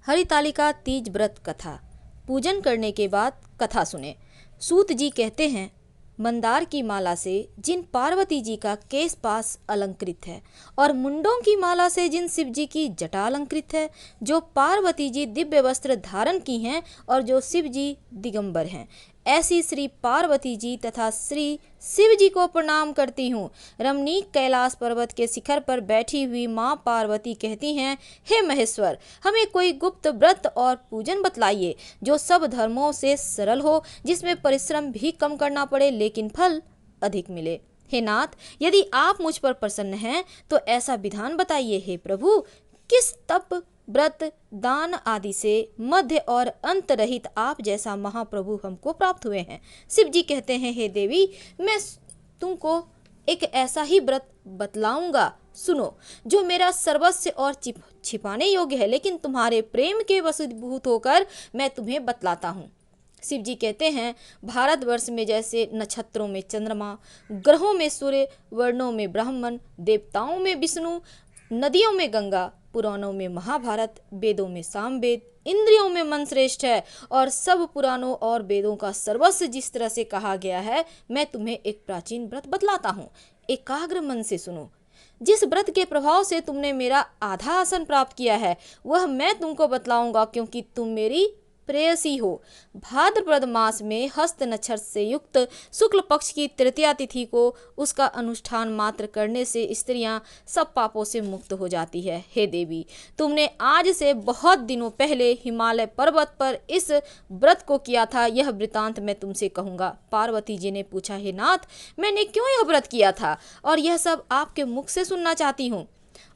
हरितालिका तीज व्रत कथा। पूजन करने के बाद कथा सुने। सूत जी कहते हैं, मंदार की माला से जिन पार्वती जी का केश पास अलंकृत है और मुंडों की माला से जिन शिव जी की जटा अलंकृत है, जो पार्वती जी दिव्य वस्त्र धारण की हैं और जो शिव जी दिगंबर हैं, ऐसी श्री पार्वती जी तथा श्री शिव जी को प्रणाम करती हूँ। रमणीक कैलाश पर्वत के शिखर पर बैठी हुई माँ पार्वती कहती हैं, हे महेश्वर, हमें कोई गुप्त व्रत और पूजन बतलाइए जो सब धर्मों से सरल हो, जिसमें परिश्रम भी कम करना पड़े लेकिन फल अधिक मिले। हे नाथ, यदि आप मुझ पर प्रसन्न हैं तो ऐसा विधान बताइए। हे प्रभु, किस तप, व्रत, दान आदि से मध्य और अंत रहित आप जैसा महाप्रभु हमको प्राप्त हुए हैं। शिव जी कहते हैं, हे देवी, मैं तुमको एक ऐसा ही व्रत बतलाऊंगा, सुनो, जो मेरा सर्वस्व और छिपाने योग्य है, लेकिन तुम्हारे प्रेम के वशीभूत होकर मैं तुम्हें बतलाता हूँ। शिव जी कहते हैं, भारतवर्ष में जैसे नक्षत्रों में चंद्रमा, ग्रहों में सूर्य, वर्णों में ब्राह्मण, देवताओं में विष्णु, नदियों में गंगा, पुराणों में महाभारत, वेदों में सामवेद, इंद्रियों में मन श्रेष्ठ है और सब पुराणों और वेदों का सर्वस्व जिस तरह से कहा गया है, मैं तुम्हें एक प्राचीन व्रत बतलाता हूँ। एकाग्र मन से सुनो। जिस व्रत के प्रभाव से तुमने मेरा आधा आसन प्राप्त किया है, वह मैं तुमको बतलाऊंगा, क्योंकि तुम मेरी प्रेयसी हो। भाद्रपद मास में हस्त नक्षत्र से युक्त शुक्ल पक्ष की तृतीया तिथि को उसका अनुष्ठान मात्र करने से स्त्रियां सब पापों से मुक्त हो जाती है। हे देवी, तुमने आज से बहुत दिनों पहले हिमालय पर्वत पर इस व्रत को किया था, यह वृतांत मैं तुमसे कहूँगा। पार्वती जी ने पूछा, हे नाथ, मैंने क्यों यह व्रत किया था और यह सब आपके मुख से सुनना चाहती हूँ।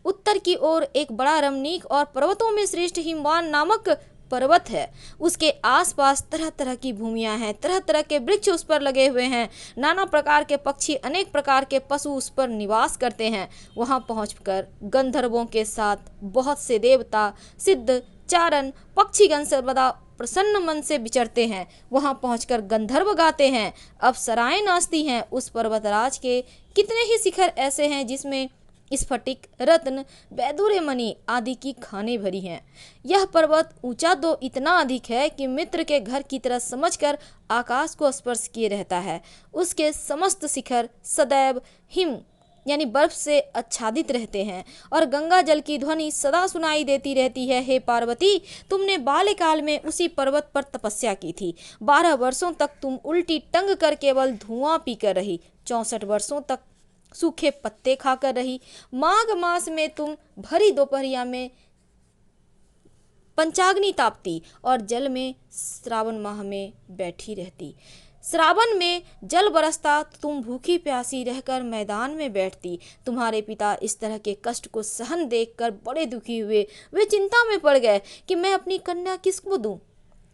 उत्तर की ओर एक बड़ा रमणीक और पर्वतों में श्रेष्ठ हिमवान नामक पर्वत है। उसके आसपास तरह तरह की भूमियां हैं, तरह तरह के वृक्ष उस पर लगे हुए हैं, नाना प्रकार के पक्षी, अनेक प्रकार के पशु उस पर निवास करते हैं। वहां पहुंचकर गंधर्वों के साथ बहुत से देवता, सिद्ध, चारण, पक्षीगण सर्वदा प्रसन्न मन से विचरते हैं। वहां पहुंचकर गंधर्व गाते हैं, अप्सराएं नाचती हैं। उस पर्वतराज के कितने ही शिखर ऐसे हैं जिसमें स्फटिक, रत्न, वैदूर्य मणि आदि की खानें भरी हैं। यह पर्वत ऊंचा तो इतना अधिक है कि मित्र के घर की तरह समझकर आकाश को स्पर्श किए रहता है। उसके समस्त शिखर सदैव हिम यानी बर्फ से आच्छादित रहते हैं और गंगा जल की ध्वनि सदा सुनाई देती रहती है। हे पार्वती, तुमने बाल्यकाल में उसी पर्वत पर तपस्या की थी। 12 वर्षों तक तुम उल्टी टंग कर केवल धुआं पीकर रही। 64 वर्षों तक सूखे पत्ते खाकर रही। माघ मास में तुम भरी दोपहरिया में पंचाग्नि तापती और जल में श्रावण माह में बैठी रहती। श्रावण में जल बरसता, तुम भूखी प्यासी रहकर मैदान में बैठती। तुम्हारे पिता इस तरह के कष्ट को सहन देखकर बड़े दुखी हुए। वे चिंता में पड़ गए कि मैं अपनी कन्या किसको दूं।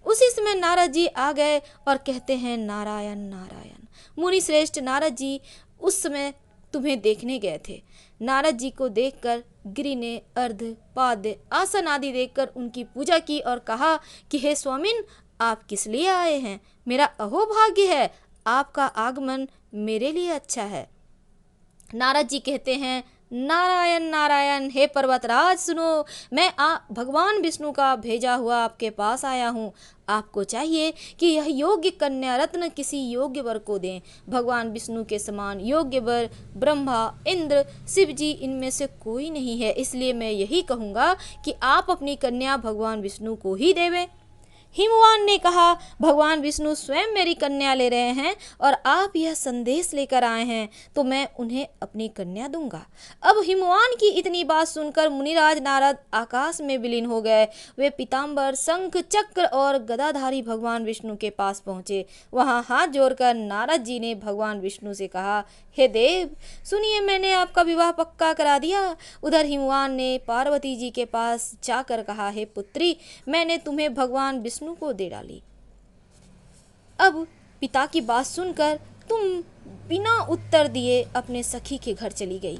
उसी समय नारद जी आ गए और कहते हैं, नारायण नारायण। मुनि श्रेष्ठ नारद जी उस समय तुम्हें देखने गए थे। नारद जी को देखकर गिरि ने अर्ध, पाद्य, आसन आदि देखकर उनकी पूजा की और कहा कि हे स्वामिन, आप किस लिए आए हैं? मेरा अहोभाग्य है, आपका आगमन मेरे लिए अच्छा है। नारद जी कहते हैं, नारायण नारायण। हे पर्वतराज सुनो, मैं भगवान विष्णु का भेजा हुआ आपके पास आया हूँ। आपको चाहिए कि यह योग्य कन्या रत्न किसी योग्य वर को दें। भगवान विष्णु के समान योग्य वर ब्रह्मा, इंद्र, शिव जी, इनमें से कोई नहीं है। इसलिए मैं यही कहूँगा कि आप अपनी कन्या भगवान विष्णु को ही देवें। हिमवान ने कहा, भगवान विष्णु स्वयं मेरी कन्या ले रहे हैं और आप यह संदेश लेकर आए हैं, तो मैं उन्हें अपनी कन्या दूंगा। अब हिमवान की इतनी बात सुनकर मुनिराज नारद आकाश में विलीन हो गए। वे पीताम्बर, शंख, चक्र और गदाधारी भगवान विष्णु के पास पहुंचे। वहां हाथ जोड़कर नारद जी ने भगवान विष्णु से कहा, हे देव, सुनिए, मैंने आपका विवाह पक्का करा दिया। उधर हिमवान ने पार्वती जी के पास जाकर कहा, हे पुत्री, मैंने तुम्हें भगवान विष्णु को दे डाली। अब पिता की बात सुनकर तुम बिना उत्तर दिए अपने सखी के घर चली गई।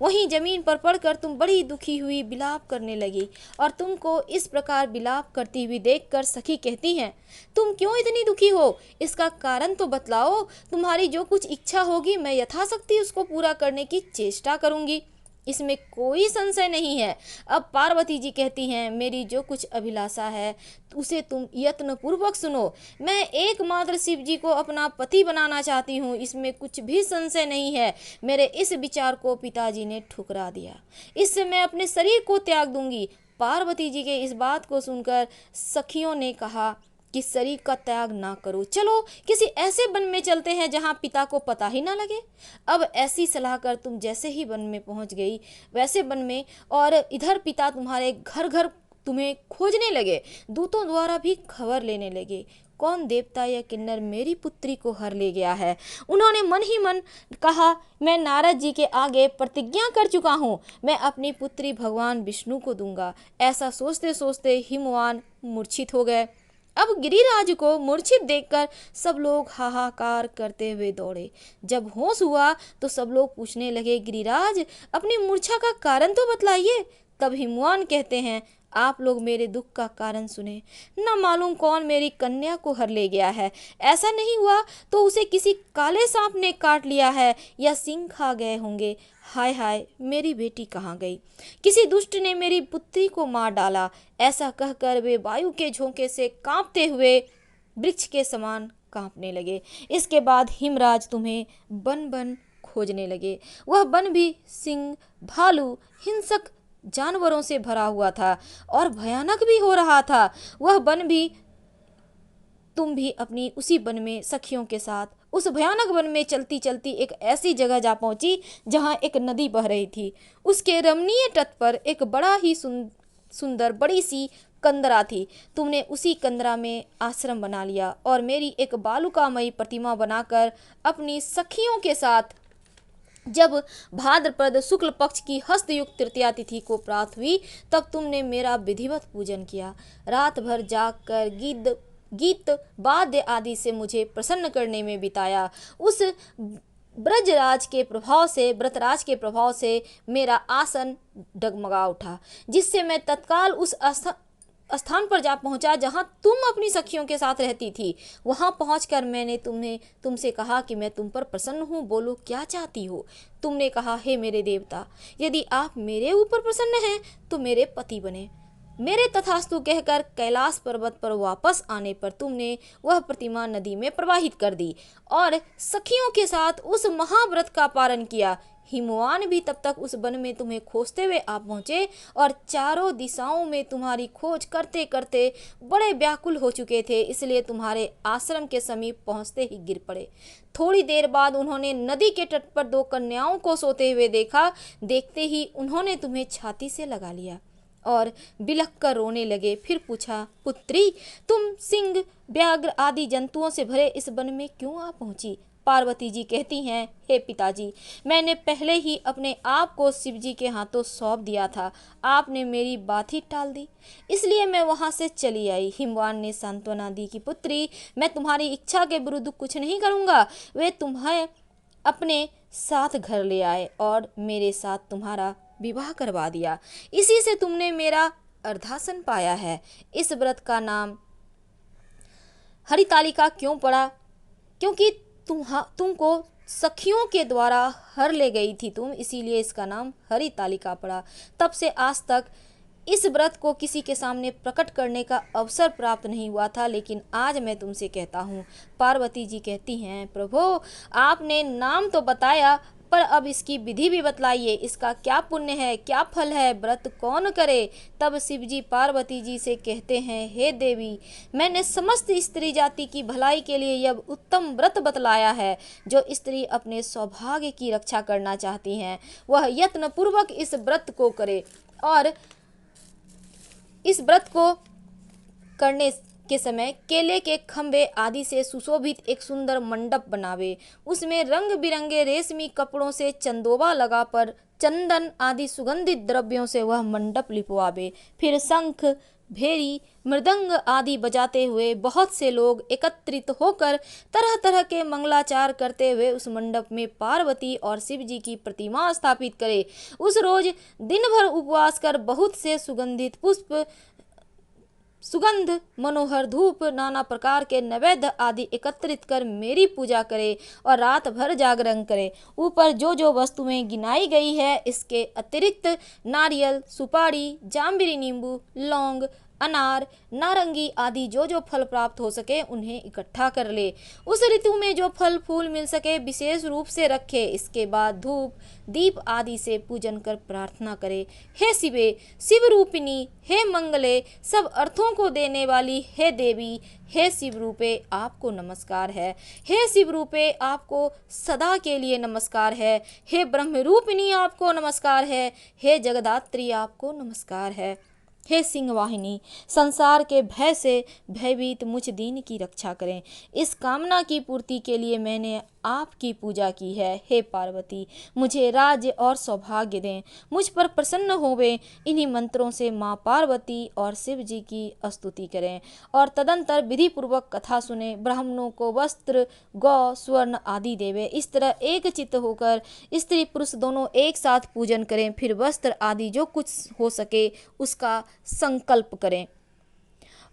वहीं जमीन पर पड़कर तुम बड़ी दुखी हुई विलाप करने लगी और तुमको इस प्रकार विलाप करती हुई देखकर सखी कहती हैं, तुम क्यों इतनी दुखी हो? इसका कारण तो बतलाओ। तुम्हारी जो कुछ इच्छा होगी मैं यथाशक्ति उसको पूरा करने की चेष्टा करूंगी। इसमें कोई संशय नहीं है। अब पार्वती जी कहती हैं, मेरी जो कुछ अभिलाषा है उसे तुम यत्न पूर्वक सुनो। मैं एकमात्र शिव जी को अपना पति बनाना चाहती हूँ, इसमें कुछ भी संशय नहीं है। मेरे इस विचार को पिताजी ने ठुकरा दिया। इससे मैं अपने शरीर को त्याग दूंगी। पार्वती जी के इस बात को सुनकर सखियों ने कहा कि शरीर का त्याग ना करो, चलो किसी ऐसे वन में चलते हैं जहाँ पिता को पता ही ना लगे। अब ऐसी सलाह कर तुम जैसे ही वन में पहुँच गई वैसे वन में, और इधर पिता तुम्हारे घर घर तुम्हें खोजने लगे, दूतों द्वारा भी खबर लेने लगे, कौन देवता या किन्नर मेरी पुत्री को हर ले गया है। उन्होंने मन ही मन कहा, मैं नारद जी के आगे प्रतिज्ञा कर चुका हूँ, मैं अपनी पुत्री भगवान विष्णु को दूंगा। ऐसा सोचते सोचते हिमवान मूर्छित हो गए। अब गिरिराज को मूर्छित देखकर सब लोग हाहाकार करते हुए दौड़े। जब होश हुआ तो सब लोग पूछने लगे, गिरिराज अपनी मूर्छा का कारण तो बतलाइए। तब हिमवान कहते हैं, आप लोग मेरे दुख का कारण सुने। न मालूम कौन मेरी कन्या को हर ले गया है। ऐसा नहीं हुआ तो उसे किसी काले सांप ने काट लिया है या सिंह खा गए होंगे। हाय हाय, मेरी बेटी कहाँ गई? किसी दुष्ट ने मेरी पुत्री को मार डाला। ऐसा कहकर वे वायु के झोंके से कांपते हुए वृक्ष के समान कांपने लगे। इसके बाद हिमराज तुम्हें बन बन खोजने लगे। वह वन भी सिंह, भालू, हिंसक जानवरों से भरा हुआ था और भयानक भी हो रहा था। वह वन भी, तुम भी अपनी उसी वन में सखियों के साथ उस भयानक वन में चलती चलती एक ऐसी जगह जा पहुंची जहां एक नदी बह रही थी। उसके रमणीय तट पर एक बड़ा ही सुंदर बड़ी सी कंदरा थी। तुमने उसी कंदरा में आश्रम बना लिया और मेरी एक बालुकामयी प्रतिमा बनाकर अपनी सखियों के साथ जब भाद्रपद शुक्ल पक्ष की हस्तयुक्त तृतीया तिथि को प्राप्त हुई तब तुमने मेरा विधिवत पूजन किया। रात भर जागकर गीत वाद्य आदि से मुझे प्रसन्न करने में बिताया। उस ब्रजराज के प्रभाव से व्रतराज के प्रभाव से मेरा आसन डगमगा उठा, जिससे मैं तत्काल उस स्थान पर जा पहुंचा जहां तुम अपनी सखियों के साथ रहती थी। वहां पहुंचकर मैंने तुमसे कहा कि मैं तुम पर प्रसन्न हूँ, बोलो क्या चाहती हो। तुमने कहा, हे मेरे देवता, यदि आप मेरे ऊपर प्रसन्न हैं तो मेरे पति बने। मेरे तथास्तु कहकर कैलाश पर्वत पर वापस आने पर तुमने वह प्रतिमा नदी में प्रवाहित कर दी और सखियों के साथ उस महाव्रत का पारण किया। हिमवान भी तब तक उस वन में तुम्हें खोजते हुए आ पहुंचे और चारों दिशाओं में तुम्हारी खोज करते करते बड़े व्याकुल हो चुके थे, इसलिए तुम्हारे आश्रम के समीप पहुंचते ही गिर पड़े। थोड़ी देर बाद उन्होंने नदी के तट पर दो कन्याओं को सोते हुए देखा। देखते ही उन्होंने तुम्हें छाती से लगा लिया और बिलख कर रोने लगे। फिर पूछा, पुत्री, तुम सिंह, व्याघ्र आदि जंतुओं से भरे इस वन में क्यों आ पहुंची? पार्वती जी कहती हैं, हे पिताजी, मैंने पहले ही अपने आप को शिव जी के हाथों सौंप दिया था। आपने मेरी बात ही टाल दी, इसलिए मैं वहां से चली आई। हिमवान ने सांत्वना दी कि पुत्री, मैं तुम्हारी इच्छा के विरुद्ध कुछ नहीं करूँगा। वे तुम्हें अपने साथ घर ले आए और मेरे साथ तुम्हारा विवाह करवा दिया। इसी से तुमने मेरा अर्धासन पाया है। इस व्रत का नाम हरितालिका क्यों पड़ा? क्योंकि तुमको सखियों के द्वारा हर ले गई थी तुम, इसीलिए इसका नाम हरितालिका पड़ा। तब से आज तक इस व्रत को किसी के सामने प्रकट करने का अवसर प्राप्त नहीं हुआ था, लेकिन आज मैं तुमसे कहता हूँ। पार्वती जी कहती हैं, प्रभु, आपने नाम तो बताया पर अब इसकी विधि भी बतलाइए। इसका क्या पुण्य है, क्या फल है, व्रत कौन करे? तब शिव जी पार्वती जी से कहते हैं, हे देवी, मैंने समस्त स्त्री जाति की भलाई के लिए यह उत्तम व्रत बतलाया है। जो स्त्री अपने सौभाग्य की रक्षा करना चाहती हैं वह यत्न पूर्वक इस व्रत को करे और इस व्रत को करने के समय केले के खंभे आदि से सुशोभित एक सुंदर मंडप बनावे। उसमें रंग बिरंगे रेशमी कपड़ों से चंदोबा लगाकर चंदन आदि सुगंधित द्रव्यों से वह मंडप लिपवावे। फिर शंख, भेरी, मृदंग आदि बजाते हुए बहुत से लोग एकत्रित होकर तरह तरह के मंगलाचार करते हुए उस मंडप में पार्वती और शिव जी की प्रतिमा स्थापित करे। उस रोज दिन भर उपवास कर बहुत से सुगंधित पुष्प सुगंध मनोहर धूप नाना प्रकार के नैवेद्य आदि एकत्रित कर मेरी पूजा करे और रात भर जागरण करे। ऊपर जो जो वस्तुएं गिनाई गई है इसके अतिरिक्त नारियल, सुपारी, जाम्बीरी, नींबू, लौंग, अनार, नारंगी आदि जो जो फल प्राप्त हो सके उन्हें इकट्ठा कर ले। उस ऋतु में जो फल फूल मिल सके विशेष रूप से रखे। इसके बाद धूप दीप आदि से पूजन कर प्रार्थना करे। हे शिवे, शिव रूपिणी, हे मंगले, सब अर्थों को देने वाली हे देवी, हे शिव रूपे आपको नमस्कार है। हे शिव रूपे आपको सदा के लिए नमस्कार है। हे ब्रह्म रूपिणी आपको नमस्कार है। हे जगदात्री आपको नमस्कार है। हे सिंहवाहिनी, संसार के भय से भयभीत मुझ दीन की रक्षा करें। इस कामना की पूर्ति के लिए मैंने आपकी पूजा की है। हे पार्वती, मुझे राज्य और सौभाग्य दें, मुझ पर प्रसन्न होवें। इन्हीं मंत्रों से माँ पार्वती और शिव जी की स्तुति करें और तदंतर विधि पूर्वक कथा सुने। ब्राह्मणों को वस्त्र, गौ, स्वर्ण आदि देवे। इस तरह एक चित्त होकर स्त्री पुरुष दोनों एक साथ पूजन करें। फिर वस्त्र आदि जो कुछ हो सके उसका संकल्प करें।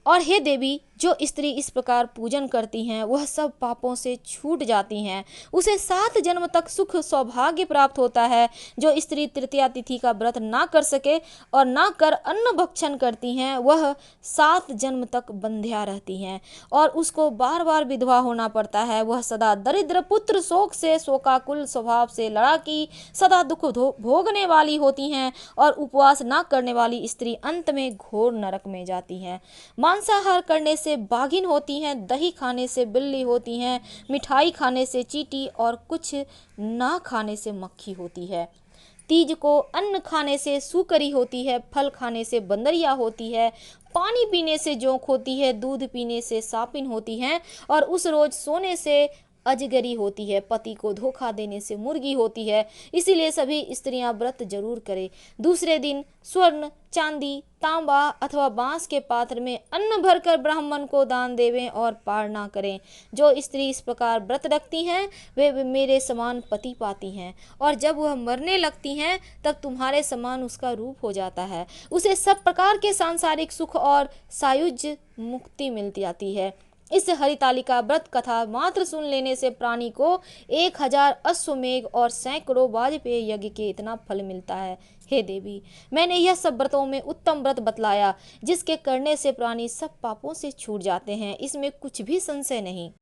और हे देवी, जो स्त्री इस प्रकार पूजन करती हैं वह सब पापों से छूट जाती हैं। उसे 7 जन्म तक सुख सौभाग्य प्राप्त होता है। जो स्त्री तृतीया तिथि का व्रत ना कर सके और ना कर अन्न भक्षण करती हैं वह 7 जन्म तक बंध्या रहती हैं और उसको बार बार विधवा होना पड़ता है। वह सदा दरिद्र, पुत्र शोक से, शोकाकुल स्वभाव से, लड़ाकी, सदा दुख भोगने वाली होती हैं और उपवास ना करने वाली स्त्री अंत में घोर नरक में जाती हैं। मांसाहार करने से बाघिन होती हैं, दही खाने से बिल्ली होती हैं, मिठाई खाने से चींटी और कुछ ना खाने से मक्खी होती है। तीज को अन्न खाने से सूकरी होती है, फल खाने से बंदरिया होती है, पानी पीने से जोंक होती है, दूध पीने से सापिन होती है और उस रोज सोने से अजगरी होती है, पति को धोखा देने से मुर्गी होती है। इसीलिए सभी स्त्रियां व्रत जरूर करें। दूसरे दिन स्वर्ण, चांदी, तांबा अथवा बांस के पात्र में अन्न भरकर ब्राह्मण को दान देवें और पार ना करें। जो स्त्री इस प्रकार व्रत रखती हैं वे मेरे समान पति पाती हैं और जब वह मरने लगती हैं तब तुम्हारे समान उसका रूप हो जाता है। उसे सब प्रकार के सांसारिक सुख और सायुज्य मुक्ति मिल जाती है। इस हरितालिका व्रत कथा मात्र सुन लेने से प्राणी को 1000 अश्वमेघ और सैकड़ों वाजपेय यज्ञ के इतना फल मिलता है। हे देवी, मैंने यह सब व्रतों में उत्तम व्रत बतलाया जिसके करने से प्राणी सब पापों से छूट जाते हैं। इसमें कुछ भी संशय नहीं।